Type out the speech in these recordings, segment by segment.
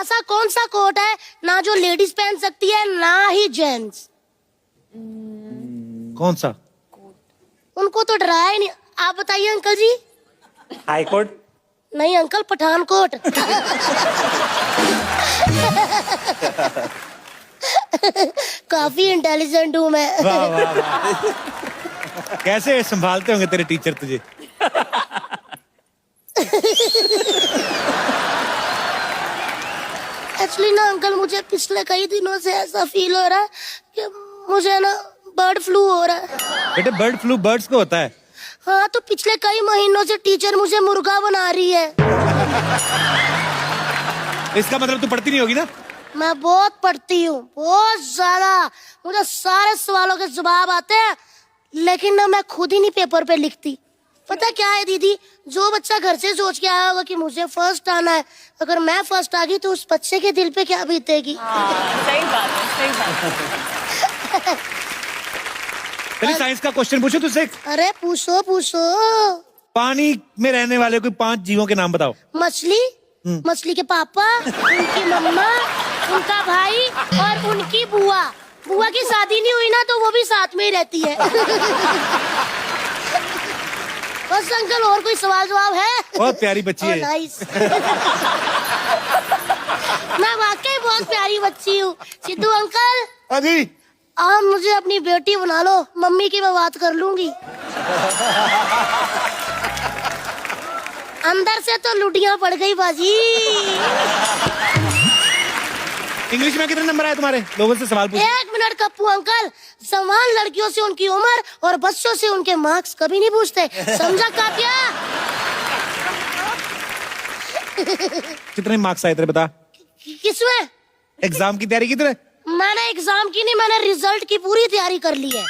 ऐसा कौन सा कोट है ना जो लेडीज पहन सकती है ना ही जेंट्स? कौन सा? उनको तो डराया ही नहीं। आप बताइए अंकल जी। High court? नहीं अंकल, पठानकोट। काफी इंटेलिजेंट हूँ मैं। वाह वाह वाह। कैसे संभालते होंगे तेरे टीचर तुझे? एक्चुअली ना अंकल, मुझे पिछले कई दिनों से ऐसा फील हो रहा है कि मुझे ना बर्ड फ्लू हो रहा है। बेटे बर्ड फ्लू बर्ड्स को होता है। हाँ, तो पिछले कई महीनों से टीचर मुझे मुर्गा बना रही है। इसका मतलब तू पढ़ती नहीं होगी ना? मैं बहुत पढ़ती हूँ, बहुत ज्यादा। मुझे सारे सवालों के जवाब आते हैं, लेकिन ना मैं खुद ही नहीं पेपर पे लिखती। पता क्या है दीदी, जो बच्चा घर से सोच के आया होगा कि मुझे फर्स्ट आना है, अगर मैं फर्स्ट आ गई तो उस बच्चे के दिल पे क्या बीतेगी। सही बात है, सही बात है। चलिए साइंस का क्वेश्चन पूछो तुझसे। अरे पूछो पूछो। पानी में रहने वाले कोई 5 जीवों के नाम बताओ। मछली, मछली के पापा, उनकी मम्मा, उनका भाई और उनकी बुआ। बुआ की शादी नहीं हुई ना तो वो भी साथ में ही रहती है। बस अंकल, और कोई सवाल जवाब है? बहुत प्यारी बच्ची है। नाइस। मैं वाकई बहुत प्यारी बच्ची हूँ। सिद्धू अंकल, अजी आप मुझे अपनी बेटी बना लो, मम्मी की मैं बात कर लूंगी। अंदर से तो लुटियां पड़ गई बाजी। इंग्लिश में कितने नंबर आए तुम्हारे? लोगों से सवाल पूछ। 1 मिनट कप्पू अंकल, समान लड़कियों से उनकी उम्र और बच्चों से उनके मार्क्स कभी नहीं पूछते, समझा काफिया? कितने मार्क्स आए तेरे बता? किसमें? एग्जाम की तैयारी की तूने? मैंने एग्जाम की नहीं, मैंने रिजल्ट की पूरी तैयारी कर ली है।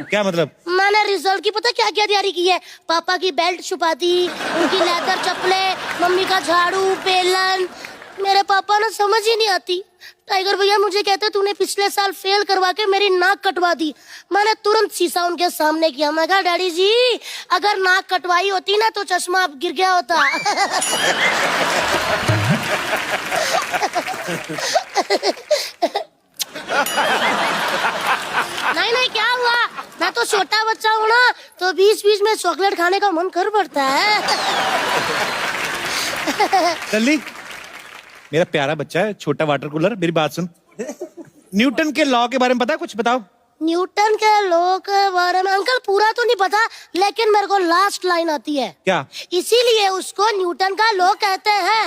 क्या मतलब? मैंने रिजल्ट की पता क्या क्या तैयारी की है? पापा की बेल्ट छुपा दी, उनकी लेदर चप्पलें, मम्मी का झाड़ू, बेलन। मेरे पापा ना समझ ही नहीं आती। टाइगर भैया मुझे कहते तूने पिछले साल फेल करवा के मेरी नाक कटवा दी। मैंने तुरंत शीशा उनके सामने किया। मैं कहा डैडी जी, अगर नाक कटवाई होती ना तो चश्मा अब गिर गया होता। नहीं नहीं, क्या हुआ? मैं तो छोटा बच्चा हूँ ना, तो बीच बीच में चॉकलेट खाने का मन कर पड़ता है। जल्दी, मेरा प्यारा बच्चा है, छोटा वाटर कूलर, मेरी बात सुन। न्यूटन के लॉ के बारे में पता है कुछ? बताओ। न्यूटन के लॉ के बारे में अंकल पूरा तो नहीं पता, लेकिन मेरे को लास्ट लाइन आती है। क्या? इसीलिए उसको न्यूटन का लॉ कहते हैं।